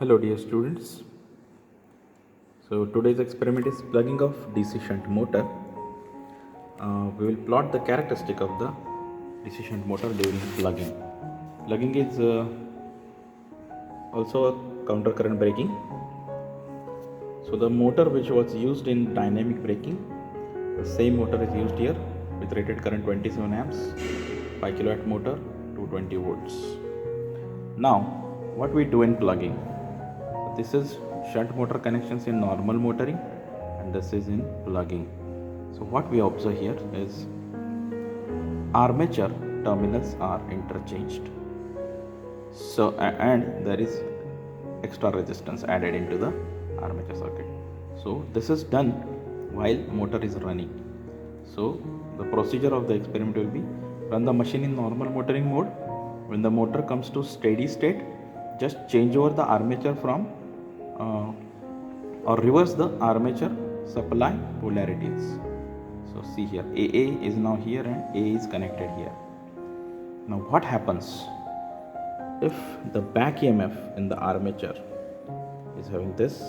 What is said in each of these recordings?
Hello dear students. So today's experiment is plugging of DC shunt motor. We will plot the characteristic of the DC shunt motor during plugging. Plugging is also a counter current braking. So the motor which was used in dynamic braking, the same motor is used here with rated current 27 amps, 5 kilowatt motor, 220 volts. Now what we do in plugging? This is shunt motor connections in normal motoring and this is in plugging. So what we observe here is armature terminals are interchanged. So and there is extra resistance added into the armature circuit. So this is done while motor is running. So the procedure of the experiment will be run the machine in normal motoring mode. When the motor comes to steady state, just change over the armature from or reverse the armature supply polarities. So see here, AA is now here and A is connected here. Now what happens if the back EMF in the armature is having this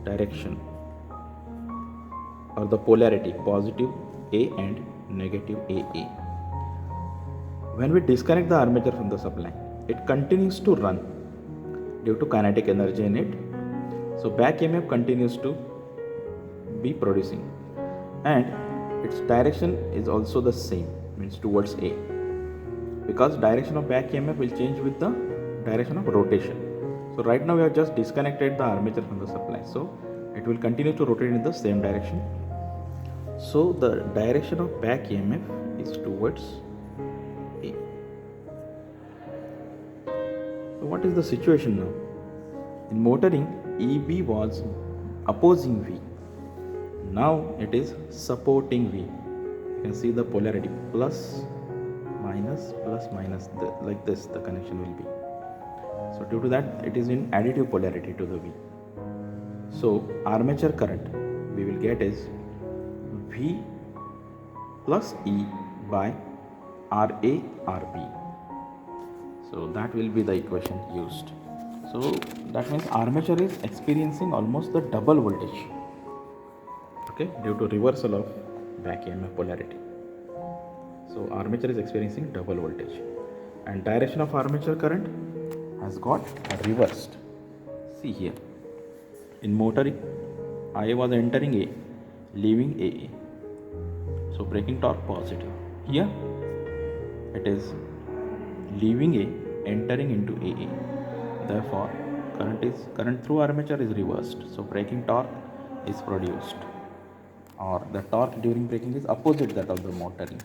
direction or the polarity positive A and negative AA. When we disconnect the armature from the supply, it continues to run due to kinetic energy in it. So back EMF continues to be producing and its direction is also the same, means towards A, because direction of back EMF will change with the direction of rotation. So right now we have just disconnected the armature from the supply, so it will continue to rotate in the same direction. So the direction of back EMF is towards A. So what is the situation now? In motoring, EB was opposing V. Now it is supporting V. You can see the polarity plus minus, like this the connection will be. So due to that, it is in additive polarity to the V. So armature current we will get is V plus E by RA RB. So that will be the equation used. So that means armature is experiencing almost the double voltage, okay, due to reversal of back EMF polarity. So armature is experiencing double voltage and direction of armature current has got reversed. See here, in motoring, IA was entering A, leaving AA. So braking torque positive. Here it is leaving A, entering into AA. Therefore current through armature is reversed. So braking torque is produced, or the torque during braking is opposite that of the motoring.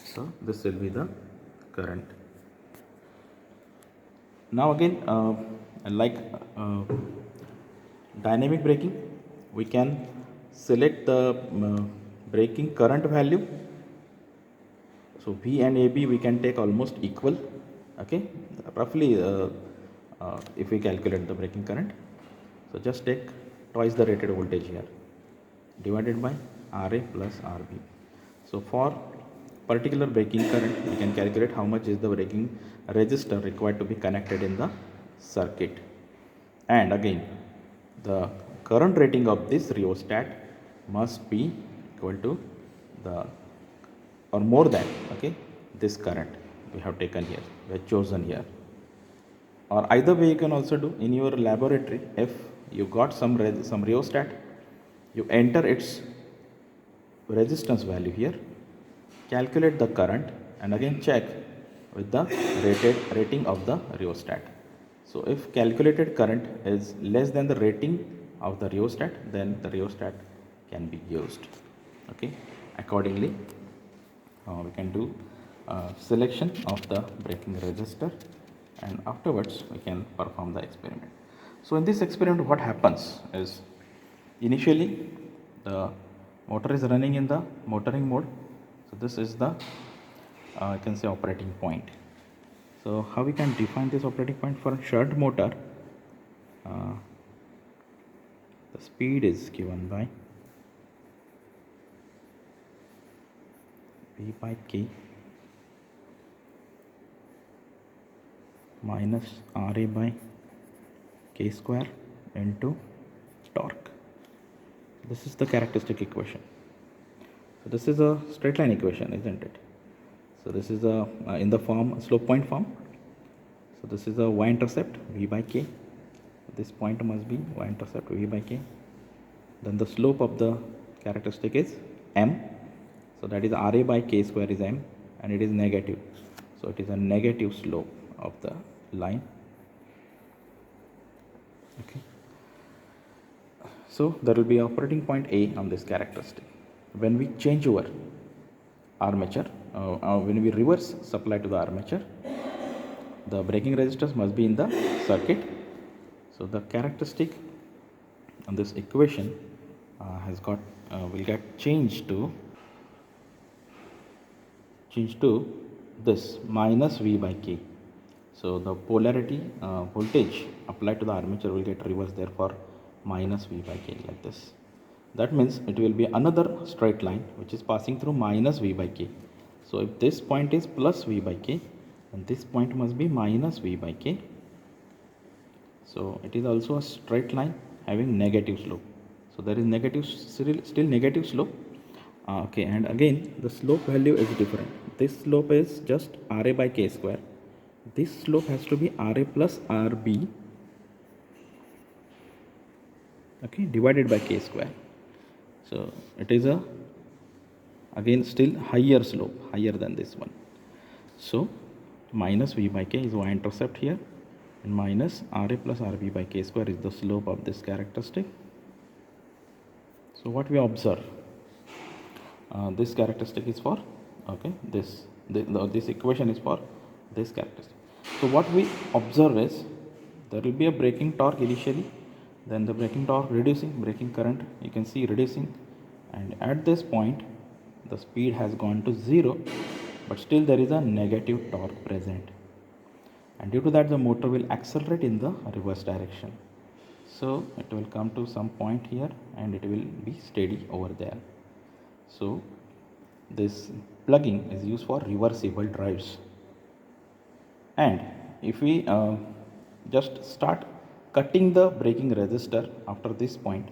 So this will be the current. Now again, like dynamic braking, we can select the braking current value. So V and AB we can take almost equal, okay, roughly if we calculate the braking current. So just take twice the rated voltage here divided by RA plus RB. So for particular braking current, we can calculate how much is the braking resistor required to be connected in the circuit. And again, the current rating of this rheostat must be equal to the or more than, okay, this current we have taken here, we have chosen here. Or either way you can also do in your laboratory. If you got some rheostat, you enter its resistance value here, calculate the current and again check with the rating of the rheostat. So if calculated current is less than the rating of the rheostat, then the rheostat can be used, okay. Accordingly, we can do selection of the braking resistor and afterwards we can perform the experiment. So in this experiment, what happens is initially the motor is running in the motoring mode. So this is the you can say operating point. So how we can define this operating point for a shunt motor? The speed is given by V by K minus Ra by k square into torque. This is the characteristic equation. So this is a straight line equation, isn't it? So this is a in the form slope point form. So this is a y-intercept v by k. This point must be y-intercept v by k. Then the slope of the characteristic is m. So that is Ra by k square is m, and it is negative. So it is a negative slope of the line. Okay. So there will be operating point A on this characteristic. When we change over armature, when we reverse supply to the armature, the braking resistance must be in the circuit. So the characteristic on this equation will get changed to this minus V by K. So the polarity voltage applied to the armature will get reversed, therefore minus V by K, like this. That means it will be another straight line which is passing through minus V by K. So if this point is plus V by K, and this point must be minus V by K. So it is also a straight line having negative slope. So there is negative, still negative slope. Okay, and again the slope value is different. This slope is just Ra by k square. This slope has to be Ra plus Rb, okay, divided by k square. So it is a again still higher slope, higher than this one. So minus V by k is y-intercept here, and minus Ra plus Rb by k square is the slope of this characteristic. So what we observe, this characteristic is for, okay, this equation is for this characteristic. So what we observe is there will be a braking torque initially, then the braking torque reducing, braking current you can see reducing, and at this point the speed has gone to 0, but still there is a negative torque present, and due to that the motor will accelerate in the reverse direction. So it will come to some point here and it will be steady over there. So this plugging is used for reversible drives. And if we just start cutting the braking resistor after this point,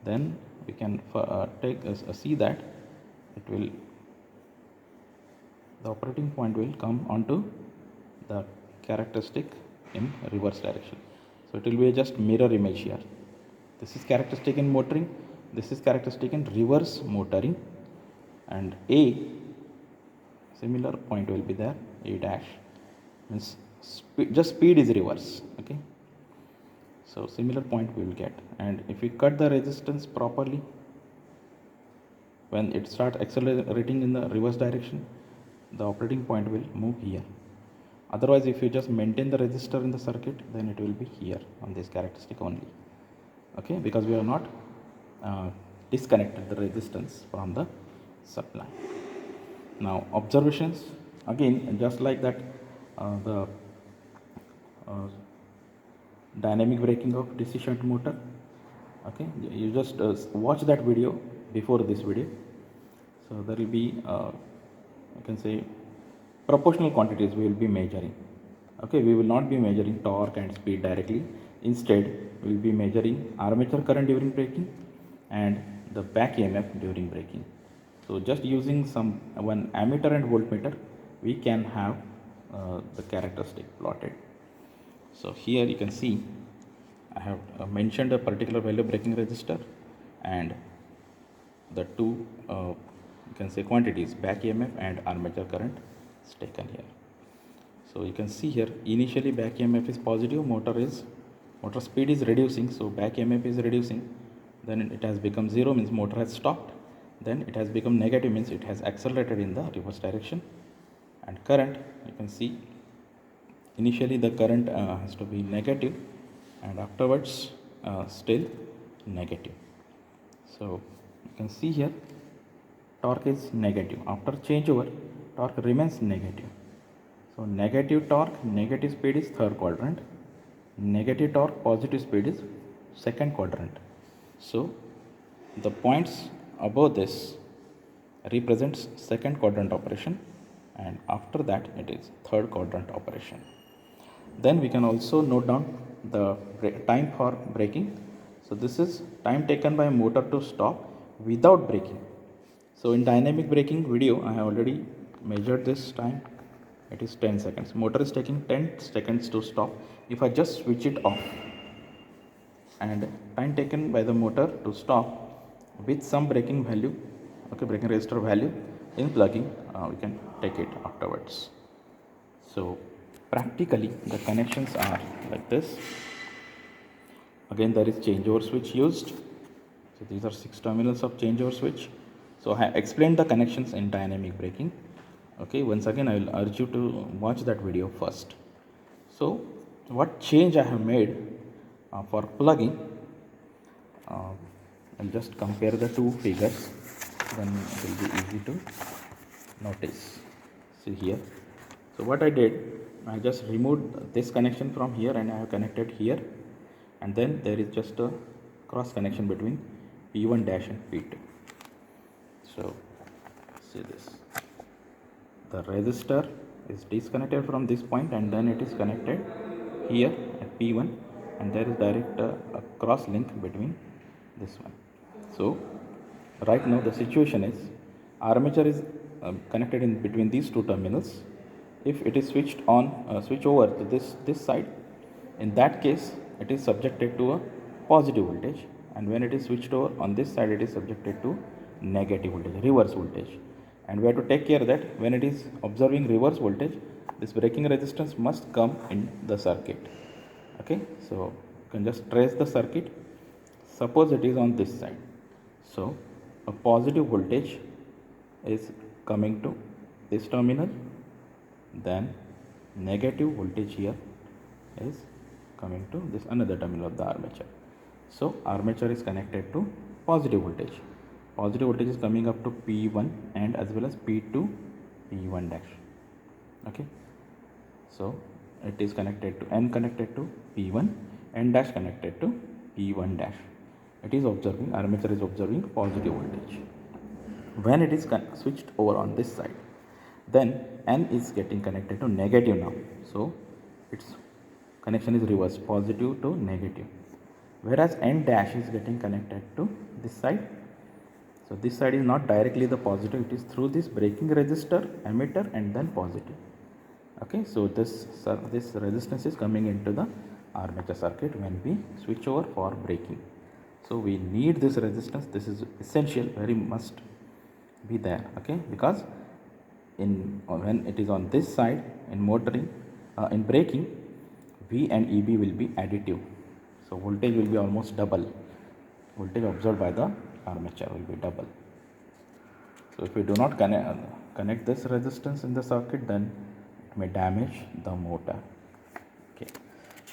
then we can see that the operating point will come onto the characteristic in reverse direction. So it will be just mirror image here. This is characteristic in motoring, this is characteristic in reverse motoring, and A similar point will be there. A dash means speed is reverse. Okay, so similar point we will get, and if we cut the resistance properly, when it starts accelerating in the reverse direction, the operating point will move here. Otherwise, if you just maintain the resistor in the circuit, then it will be here on this characteristic only. Okay, because we have not disconnected the resistance from the supply. Now observations, again just like that, the dynamic braking of DC shunt motor. Okay, you just watch that video before this video. So there will be you can say proportional quantities we will be measuring. Okay, we will not be measuring torque and speed directly. Instead, we will be measuring armature current during braking and the back EMF during braking. So just using one ammeter and voltmeter, we can have the characteristic plotted. So here you can see I have mentioned a particular value braking resistor and the two you can say quantities, back EMF and armature current, is taken here. So you can see here initially back EMF is positive, motor speed is reducing, so back EMF is reducing, then it has become 0 means motor has stopped, then it has become negative means it has accelerated in the reverse direction, and current you can see initially the current has to be negative and afterwards still negative. So you can see here torque is negative, after changeover torque remains negative. So negative torque, negative speed is third quadrant, negative torque, positive speed is second quadrant. So the points above this represents second quadrant operation, and after that it is third quadrant operation. Then we can also note down the time for braking. So this is time taken by motor to stop without braking. So in dynamic braking video, I have already measured this time. It is 10 seconds. Motor is taking 10 seconds to stop. If I just switch it off, and time taken by the motor to stop with some braking value, okay, braking resistor value in plugging, we can take it afterwards. So practically the connections are like this. Again, there is changeover switch used. So these are 6 terminals of changeover switch. So I have explained the connections in dynamic braking. Okay, once again I will urge you to watch that video first. So what change I have made for plugging, I'll just compare the two figures, then it will be easy to notice. See here. So what I did, I just removed this connection from here and I have connected here, and then there is just a cross connection between P1 dash and P2. So see this. The resistor is disconnected from this point and then it is connected here at P1, and there is direct a cross link between this one. So right now the situation is armature is connected in between these two terminals. If it is switched on, switch over to this side, in that case it is subjected to a positive voltage, and when it is switched over on this side it is subjected to negative voltage, reverse voltage. And we have to take care that when it is observing reverse voltage, this braking resistance must come in the circuit. Okay, so you can just trace the circuit. Suppose it is on this side, so a positive voltage is coming to this terminal, then negative voltage here is coming to this another terminal of the armature. So armature is connected to positive voltage. Positive voltage is coming up to P1 and as well as P2, P1 dash. Okay, so it is connected to N connected to P1, N dash connected to P1 dash. It is observing, armature is observing positive voltage. When it is switched over on this side, then N is getting connected to negative now. So its connection is reverse, positive to negative. Whereas N dash is getting connected to this side. So this side is not directly the positive, it is through this braking resistor, emitter, and then positive. Okay, so this resistance is coming into the armature circuit when we switch over for braking. So we need this resistance. This is essential, very must be there. Okay, because when it is on this side in motoring, in braking, V and EB will be additive. So voltage will be almost double. Voltage observed by the armature will be double. So if we do not connect this resistance in the circuit, then it may damage the motor. Okay,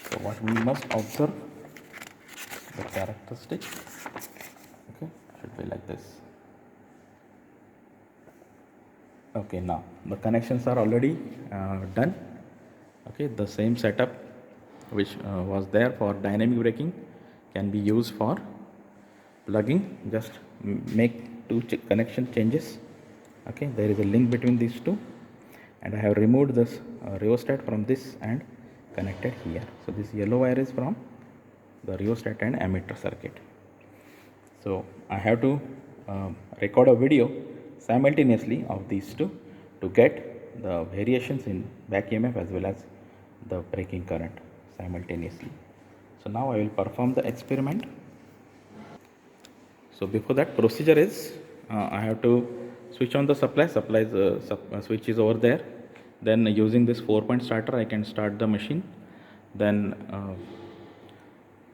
so what we must observe, the characteristic, okay, should be like this. Okay, now the connections are already done. Okay, the same setup which was there for dynamic braking can be used for plugging. Just make two connection changes. Okay, there is a link between these two, and I have removed this rheostat from this and connected here. So this yellow wire is from the rheostat and emitter circuit. So I have to record a video simultaneously of these two to get the variations in back EMF as well as the braking current simultaneously. So now I will perform the experiment. So before that, procedure is I have to switch on the supply. Switch is over there. Then using this 4-point starter, I can start the machine. Then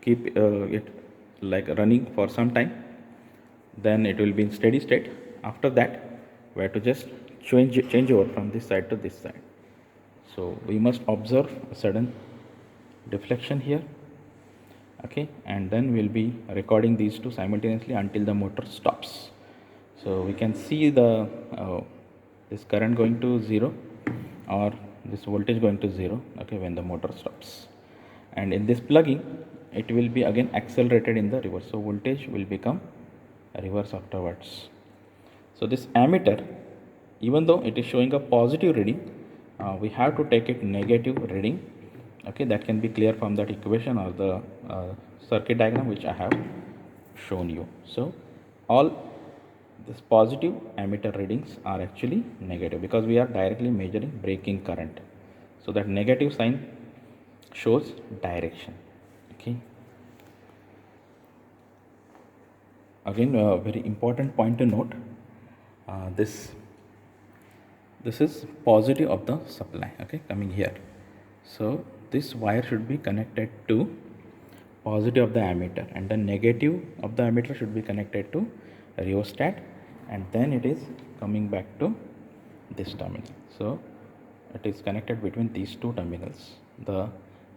keep it like running for some time. Then it will be in steady state. After that, we have to just change over from this side to this side. So we must observe a sudden deflection here. Okay, and then we'll be recording these two simultaneously until the motor stops. So we can see the this current going to 0 or this voltage going to 0, okay, when the motor stops. And in this plugging, it will be again accelerated in the reverse, so voltage will become reverse afterwards. So this ammeter, even though it is showing a positive reading, we have to take it negative reading Okay, that can be clear from that equation or the circuit diagram which I have shown you. So all this positive ammeter readings are actually negative because we are directly measuring braking current. So that negative sign shows direction. Okay. Again, a very important point to note, this is positive of the supply, okay, coming here. So this wire should be connected to positive of the ammeter, and the negative of the ammeter should be connected to rheostat, and then it is coming back to this terminal. So it is connected between these two terminals, the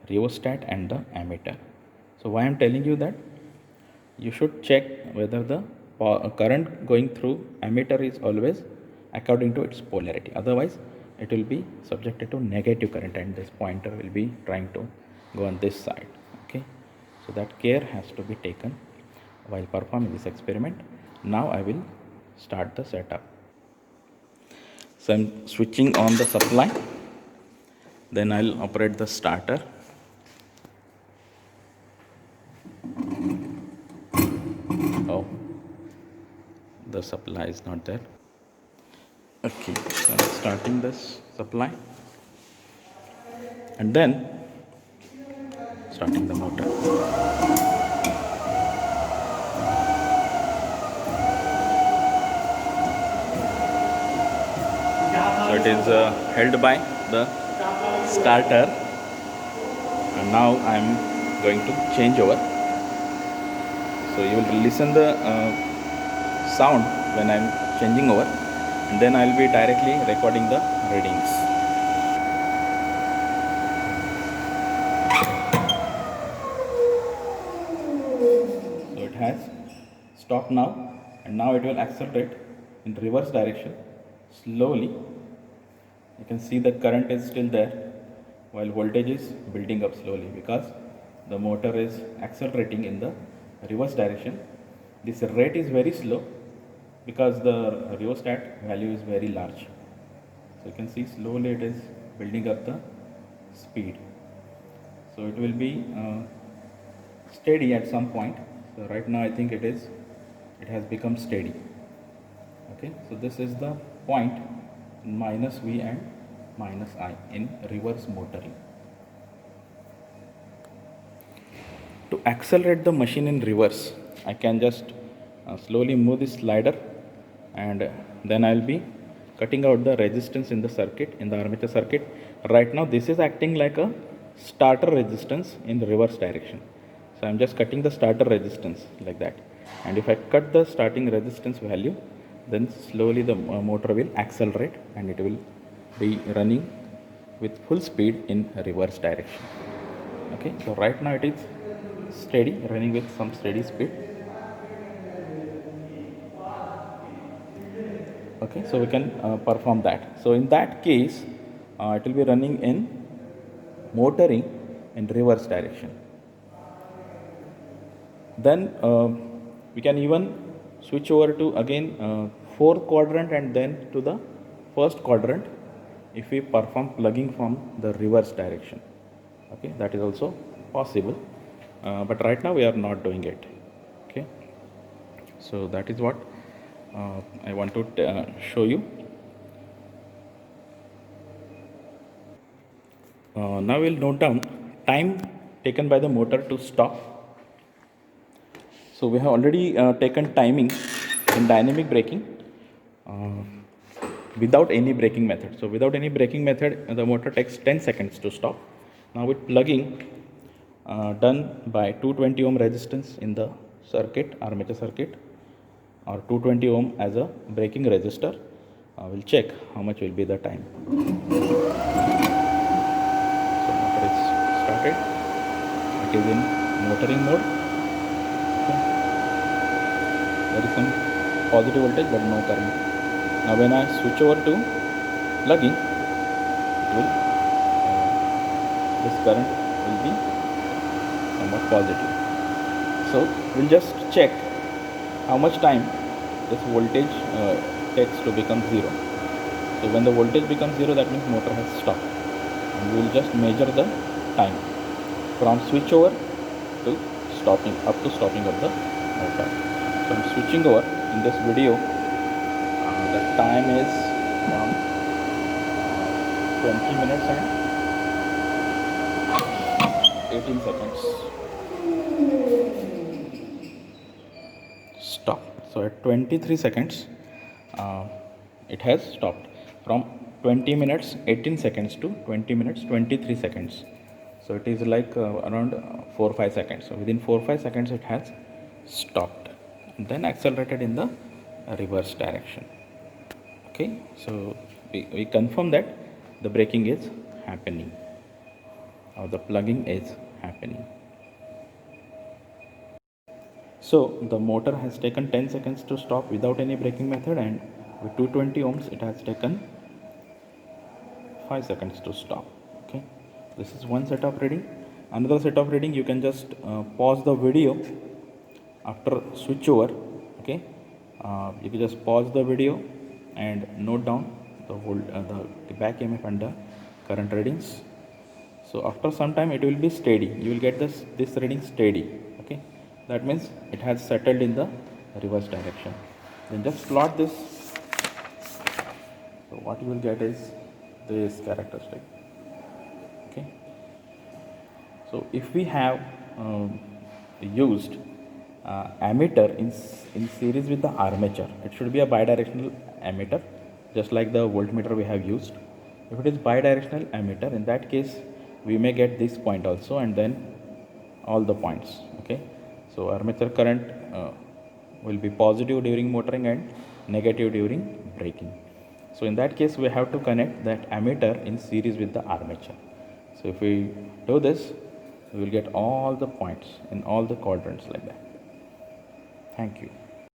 rheostat and the ammeter. So why I am telling you that, you should check whether the current going through ammeter is always according to its polarity, otherwise it will be subjected to negative current and this pointer will be trying to go on this side. Okay, so that care has to be taken while performing this experiment. Now I will start the setup. So I'm switching on the supply, then I'll operate the starter. Oh, the supply is not there. Okay, so I'm starting this supply and then starting the motor. So it is held by the starter, and now I am going to change over. So you will listen the sound when I am changing over, and then I will be directly recording the readings. So it has stopped now, and now it will accelerate in reverse direction slowly. You can see the current is still there while voltage is building up slowly because the motor is accelerating in the reverse direction. This rate is very slow because the rheostat value is very large. So you can see slowly it is building up the speed. So it will be steady at some point. So right now I think it has become steady. Okay, so this is the point minus V and minus I in reverse motoring. To accelerate the machine in reverse, I can just slowly move this slider, and then I'll be cutting out the resistance in the circuit, in the armature circuit. Right now this is acting like a starter resistance in reverse direction. So I'm just cutting the starter resistance like that, and if I cut the starting resistance value, then slowly the motor will accelerate and it will be running with full speed in reverse direction. Okay, so right now it is steady, running with some steady speed. Okay, so we can perform that. So in that case, it will be running in motoring in reverse direction. Then we can even switch over to again fourth quadrant and then to the first quadrant if we perform plugging from the reverse direction. Okay, that is also possible, but right now we are not doing it. Okay, so that is what I want to show you. Now we'll note down time taken by the motor to stop. So we have already taken timing in dynamic braking without any braking method. So without any braking method, the motor takes 10 seconds to stop. Now with plugging done by 220 ohm resistance in the circuit, armature circuit, or 220 ohm as a braking resistor, we'll check how much will be the time. So motor is started. It is in motoring mode. Okay. There is some positive voltage but no current. Now when I switch over to plugging, it will this current will be somewhat positive. So we'll just check how much time this voltage takes to become zero. So when the voltage becomes zero, that means motor has stopped, and we will just measure the time from switchover to stopping, up to stopping of the motor. So I'm switching over in this video. The time is around 20 minutes and 18 seconds. Stop. So at 23 seconds, it has stopped from 20 minutes 18 seconds to 20 minutes 23 seconds. So it is like around 4 or 5 seconds. So within 4 or 5 seconds it has stopped and then accelerated in the reverse direction. Okay, so we confirm that the braking is happening or the plugging is happening. So the motor has taken 10 seconds to stop without any braking method, and with 220 ohms it has taken 5 seconds to stop. Okay, this is one set of reading. Another set of reading, you can just pause the video after switch over. Okay, you can just pause the video and note down the back EMF and the current readings. So after some time it will be steady. You will get this reading steady. Okay, that means it has settled in the reverse direction. Then just plot this. So what you will get is this characteristic. Okay, so if we have used ammeter in series with the armature, it should be a bidirectional ammeter, just like the voltmeter we have used. If it is bidirectional ammeter, in that case we may get this point also and then all the points. Okay, so armature current will be positive during motoring and negative during braking. So in that case we have to connect that ammeter in series with the armature. So if we do this, we will get all the points in all the quadrants like that. Thank you.